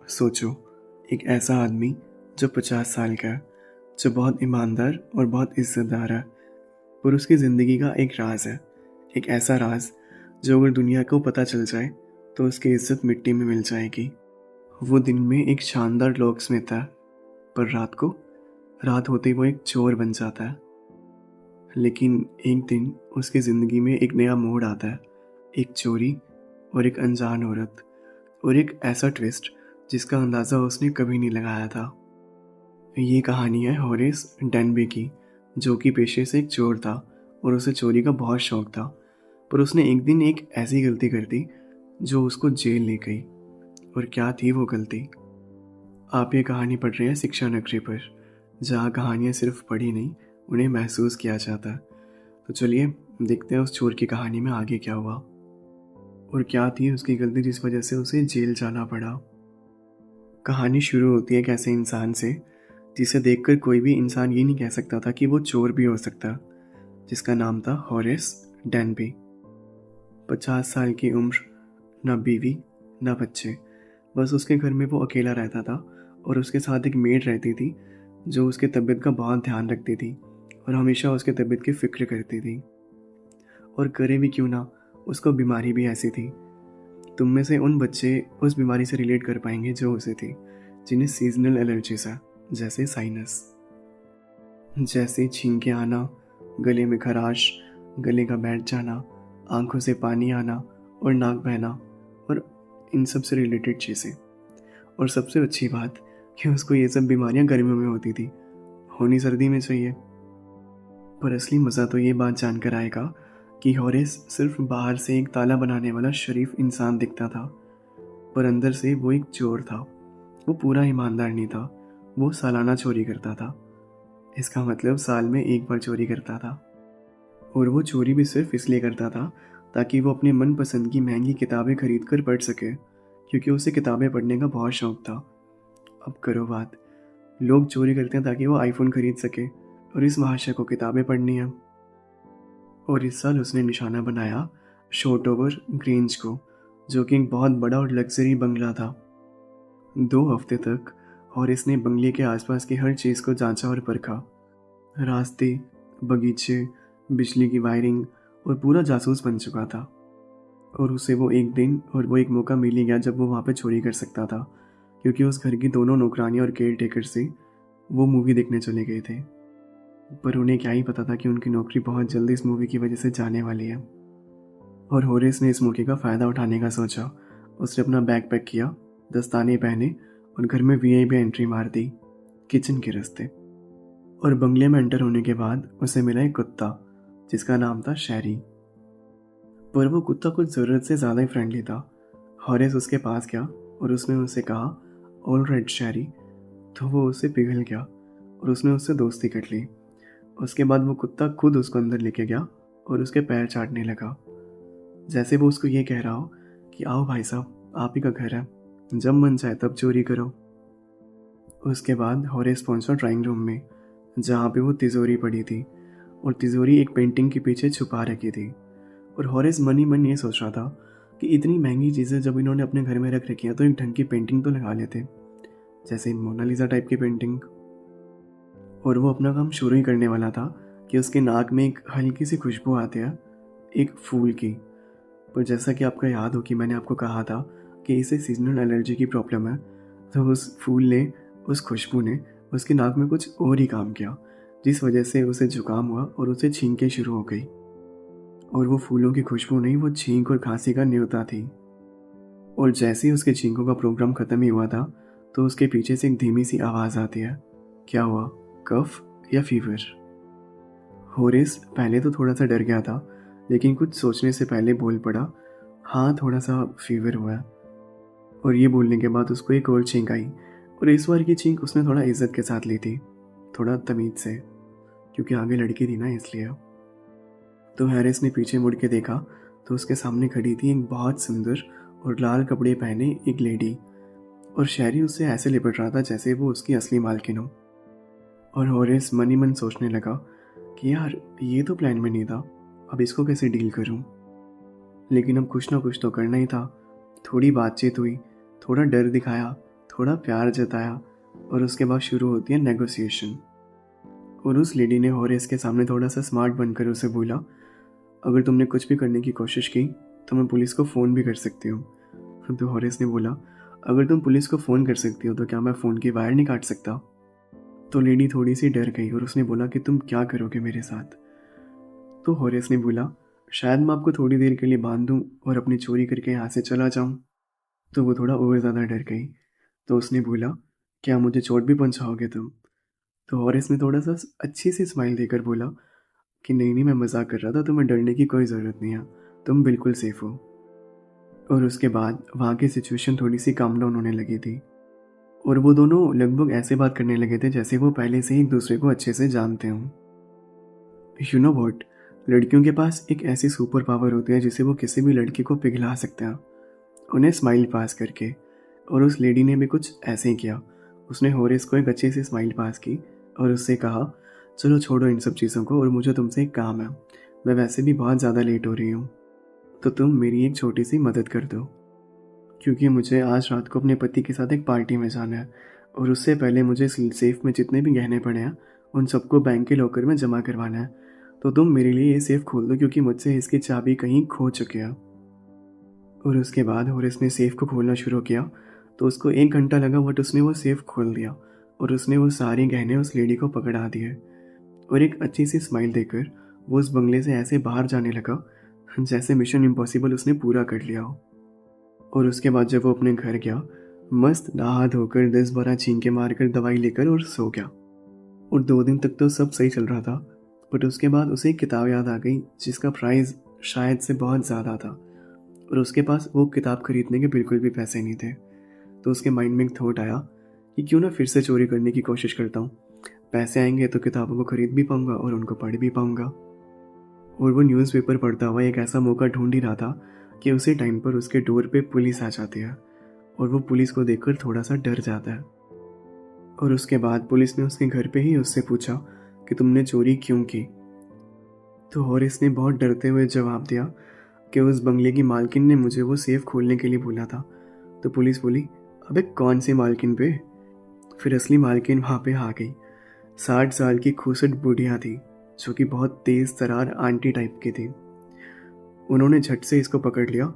सोचो, एक ऐसा आदमी जो 50 साल का है, जो बहुत ईमानदार और बहुत इज्जतदार है, पर उसकी ज़िंदगी का एक राज है। एक ऐसा राज जो अगर दुनिया को पता चल जाए तो उसकी इज्जत मिट्टी में मिल जाएगी। वो दिन में एक शानदार लॉकस्मिथ है, पर रात होते ही वो एक चोर बन जाता है। लेकिन एक दिन उसकी ज़िंदगी में एक नया मोड़ आता है, एक चोरी और एक अनजान औरत और एक ऐसा ट्विस्ट जिसका अंदाज़ा उसने कभी नहीं लगाया था। ये कहानी है हॉरेस डेनबे की, जो कि पेशे से एक चोर था और उसे चोरी का बहुत शौक था। पर उसने एक दिन एक ऐसी गलती कर दी जो उसको जेल ले गई। और क्या थी वो गलती? आप ये कहानी पढ़ रहे हैं शिक्षा नगरी पर, जहाँ कहानियाँ सिर्फ पढ़ी नहीं, उन्हें महसूस किया जाता है। तो चलिए देखते हैं उस चोर की कहानी में आगे क्या हुआ और क्या थी उसकी गलती जिस वजह से उसे जेल जाना पड़ा। कहानी शुरू होती है एक ऐसे इंसान से जिसे देखकर कोई भी इंसान ये नहीं कह सकता था कि वो चोर भी हो सकता, जिसका नाम था हॉरेस डेनबी। 50 साल की उम्र, ना बीवी ना बच्चे, बस उसके घर में वो अकेला रहता था और उसके साथ एक मेड रहती थी जो उसके तबीयत का बहुत ध्यान रखती थी और हमेशा उसके तबीयत की फिक्र करती थी। और करे भी क्यों ना, उसको बीमारी भी ऐसी थी। तुम में से उन बच्चे उस बीमारी से रिलेट कर पाएंगे जो उसे थी, जिन्हें सीजनल एलर्जीज है, जैसे साइनस, जैसे छींके आना, गले में खराश, गले का बैठ जाना, आंखों से पानी आना और नाक बहना, और इन सब से रिलेटेड चीज़ें। और सबसे अच्छी बात कि उसको ये सब बीमारियां गर्मियों में होती थी, होनी सर्दी में चाहिए। पर असली मज़ा तो ये बात जानकर आएगा कि हॉरेस सिर्फ बाहर से एक ताला बनाने वाला शरीफ इंसान दिखता था, पर अंदर से वो एक चोर था। वो पूरा ईमानदार नहीं था, वो सालाना चोरी करता था। इसका मतलब साल में एक बार चोरी करता था। और वो चोरी भी सिर्फ इसलिए करता था ताकि वो अपने मनपसंद की महंगी किताबें खरीद कर पढ़ सके, क्योंकि उसे किताबें पढ़ने का बहुत शौक था। अब करो बात, लोग चोरी करते हैं ताकि वो आईफोन खरीद सके, और इस महाशय को किताबें पढ़नी है। और इस साल उसने निशाना बनाया शोटोवर ग्रेंज को, जो कि एक बहुत बड़ा और लग्जरी बंगला था। 2 हफ्ते तक हॉरिस ने बंगले के आसपास की हर चीज़ को जांचा और परखा, रास्ते, बगीचे, बिजली की वायरिंग, और पूरा जासूस बन चुका था। और उसे वो एक दिन और वो एक मौका मिल ही गया जब वो वहाँ पे चोरी कर सकता था, क्योंकि उस घर की दोनों नौकरानियाँ और केयर टेकर से वो मूवी देखने चले गए थे। पर उन्हें क्या ही पता था कि उनकी नौकरी बहुत जल्दी इस मूवी की वजह से जाने वाली है। और होरेस ने इस मौके का फ़ायदा उठाने का सोचा। उसने अपना बैग पैक किया, दस्ताने पहने और घर में वीआईपी एंट्री मार दी, किचन के रास्ते। और बंगले में एंटर होने के बाद उसे मिला एक कुत्ता जिसका नाम था शैरी। पर वो कुत्ता कुछ ज़रूरत से ज़्यादा ही फ्रेंडली था। हॉरेस उसके पास गया और उसने उससे कहा, ऑल राइट शैरी। तो वो उससे पिघल गया और उसने उससे दोस्ती कर ली। उसके बाद वो कुत्ता खुद उसको अंदर लेके गया और उसके पैर चाटने लगा, जैसे वो उसको ये कह रहा हो कि आओ भाई साहब, आप ही का घर है, जब मन चाहे तब चोरी करो। उसके बाद हॉरेस पहुंचा ड्राइंग रूम में, जहाँ पे वो तिजोरी पड़ी थी, और तिजोरी एक पेंटिंग के पीछे छुपा रखी थी। और हॉरेस मन ही मन ये सोच रहा था कि इतनी महंगी चीज़ें जब इन्होंने अपने घर में रख रखी हैं तो एक ढंग की पेंटिंग तो लगा लेते, जैसे मोनालिसा टाइप की पेंटिंग। और वो अपना काम शुरू ही करने वाला था कि उसके नाक में एक हल्की सी खुशबू आती है, एक फूल की। पर जैसा कि आपको याद हो कि मैंने आपको कहा था कि इसे सीजनल एलर्जी की प्रॉब्लम है, तो उस फूल ने, उस खुशबू ने उसके नाक में कुछ और ही काम किया, जिस वजह से उसे जुकाम हुआ और उसे छींकें शुरू हो गई। और वो फूलों की खुशबू नहीं, वो छींक और खांसी का न्योता थी। और जैसे ही उसके छींकों का प्रोग्राम खत्म ही हुआ था, तो उसके पीछे से एक धीमी सी आवाज़ आती है। क्या हुआ, कफ या फीवर? होरेस पहले तो थोड़ा सा डर गया था, लेकिन कुछ सोचने से पहले बोल पड़ा, हाँ थोड़ा सा फीवर हुआ है। और ये बोलने के बाद उसको एक और छींक आई, और इस बार की छींक उसने थोड़ा इज्जत के साथ ली थी, थोड़ा तमीज से, क्योंकि आगे लड़की थी ना, इसलिए। तो हैरिस ने पीछे मुड़ के देखा तो उसके सामने खड़ी थी एक बहुत सुंदर और लाल कपड़े पहने एक लेडी, और शहरी उससे ऐसे लिपट रहा था जैसे वो उसकी असली मालकिन हो। और हॉरेस मन ही मन सोचने लगा कि यार ये तो प्लान में नहीं था, अब इसको कैसे डील करूं। लेकिन अब कुछ ना कुछ तो करना ही था। थोड़ी बातचीत हुई, थोड़ा डर दिखाया, थोड़ा प्यार जताया और उसके बाद शुरू होती है नेगोशिएशन। और उस लेडी ने हॉरेस के सामने थोड़ा सा स्मार्ट बनकर उसे बोला, अगर तुमने कुछ भी करने की कोशिश की तो मैं पुलिस को फ़ोन भी कर सकती हूँ। तो हॉरेस ने बोला, अगर तुम पुलिस को फ़ोन कर सकती हो तो क्या मैं फ़ोन की वायर नहीं काट सकता? तो लेडी थोड़ी सी डर गई और उसने बोला कि तुम क्या करोगे मेरे साथ? तो हॉरेस ने बोला, शायद मैं आपको थोड़ी देर के लिए बांध दूँ और अपनी चोरी करके यहाँ से चला जाऊँ। तो वो थोड़ा और ज़्यादा डर गई। तो उसने बोला, क्या मुझे चोट भी पहुँचाओगे तुम? तो हॉरेस ने थोड़ा सा अच्छी सी स्माइल देकर बोला कि नहीं नहीं, मैं मजाक कर रहा था, तुम्हें डरने की कोई ज़रूरत नहीं है, तुम बिल्कुल सेफ हो। और उसके बाद वहाँ की सिचुएशन थोड़ी सी काम डाउन होने लगी थी और वो दोनों लगभग ऐसे बात करने लगे थे जैसे वो पहले से ही एक दूसरे को अच्छे से जानते हों। यू नो वॉट, लड़कियों के पास एक ऐसी सुपर पावर होती है जिसे वो किसी भी लड़की को पिघला सकते हैं, उन्हें स्माइल पास करके। और उस लेडी ने भी कुछ ऐसे ही किया। उसने होरेस को एक अच्छी सी स्माइल पास की और उससे कहा, चलो छोड़ो इन सब चीज़ों को और मुझे तुमसे एक काम है, मैं वैसे भी बहुत ज़्यादा लेट हो रही हूँ, तो तुम मेरी एक छोटी सी मदद कर दो, क्योंकि मुझे आज रात को अपने पति के साथ एक पार्टी में जाना है और उससे पहले मुझे सेफ में जितने भी गहने पड़े हैं उन सबको बैंक के लॉकर में जमा करवाना है। तो तुम मेरे लिए ये सेफ खोल दो क्योंकि मुझसे इसकी चाबी कहीं खो चुकी है। और उसके बाद होरेस ने सेफ को खोलना शुरू किया। तो उसको 1 घंटा लगा बट उसने वो सेफ खोल दिया और उसने वो सारे गहने उस लेडी को पकड़ा दिए और एक अच्छी सी स्माइल देकर वो उस बंगले से ऐसे बाहर जाने लगा जैसे मिशन इम्पॉसिबल उसने पूरा कर लिया हो। और उसके बाद जब वो अपने घर गया, मस्त नहा धोकर 10-12 छींके मारकर दवाई लेकर और सो गया। और 2 दिन तक तो सब सही चल रहा था, बट उसके बाद उसे एक किताब याद आ गई जिसका प्राइस शायद से बहुत ज़्यादा था और उसके पास वो किताब खरीदने के बिल्कुल भी पैसे नहीं थे। तो उसके माइंड में एक थॉट आया कि क्यों ना फिर से चोरी करने की कोशिश करता हूँ, पैसे आएंगे तो किताबों को खरीद भी पाऊंगा और उनको पढ़ भी पाऊंगा। और वो न्यूज़पेपर पढ़ता हुआ एक ऐसा मौका ढूंढ ही रहा था कि उसी टाइम पर उसके डोर पे पुलिस आ जाती है और वो पुलिस को देखकर थोड़ा सा डर जाता है। और उसके बाद पुलिस ने उसके घर पे ही उससे पूछा कि तुमने चोरी क्यों की? तो हॉरिस ने बहुत डरते हुए जवाब दिया कि उस बंगले की मालकिन ने मुझे वो सेफ खोलने के लिए बोला था। तो पुलिस बोली, अबे कौन सी मालकिन पे? फिर असली मालकिन वहाँ पे आ गई। 60 साल की खूसट बुढ़िया थी जो कि बहुत तेज तरार आंटी टाइप की थी। उन्होंने झट से इसको पकड़ लिया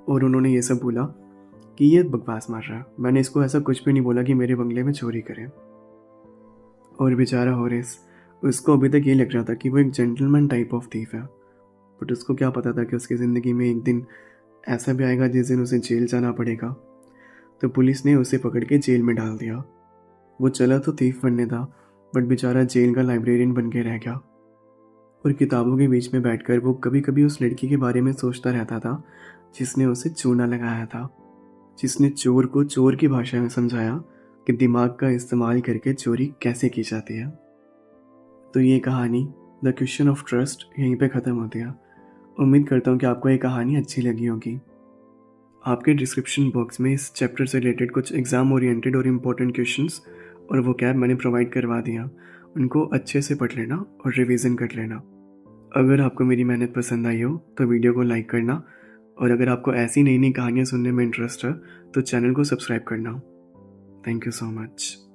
और उन्होंने ये सब बोला कि ये बकवास मार रहा है, मैंने इसको ऐसा कुछ भी नहीं बोला कि मेरे बंगले में चोरी करें। और बेचारा हॉरिस, उसको अभी तक ये लग रहा था कि वो एक जेंटलमैन टाइप ऑफ थीफ है, बट उसको क्या पता था कि उसकी ज़िंदगी में एक दिन ऐसा भी आएगा जिस दिन उसे जेल जाना पड़ेगा। तो पुलिस ने उसे पकड़ के जेल में डाल दिया। वो चला तो थीफ बनने था, बट बेचारा जेल का लाइब्रेरियन बन के रह गया और किताबों के बीच में बैठकर वो कभी कभी उस लड़की के बारे में सोचता रहता था जिसने उसे चूना लगाया था, जिसने चोर को चोर की भाषा में समझाया कि दिमाग का इस्तेमाल करके चोरी कैसे की जाती है। तो ये कहानी द क्वेश्चन ऑफ ट्रस्ट यहीं पे ख़त्म होती है। उम्मीद करता हूँ कि आपको ये कहानी अच्छी लगी होगी। आपके डिस्क्रिप्शन बॉक्स में इस चैप्टर से रिलेटेड कुछ एग्ज़ाम ओरिएंटेड और इम्पोर्टेंट क्वेश्चंस और वोकैब मैंने प्रोवाइड करवा दिया, उनको अच्छे से पढ़ लेना और रिवीजन कर लेना। अगर आपको मेरी मेहनत पसंद आई हो तो वीडियो को लाइक करना और अगर आपको ऐसी नई नई कहानियाँ सुनने में इंटरेस्ट है तो चैनल को सब्सक्राइब करना। Thank you so much.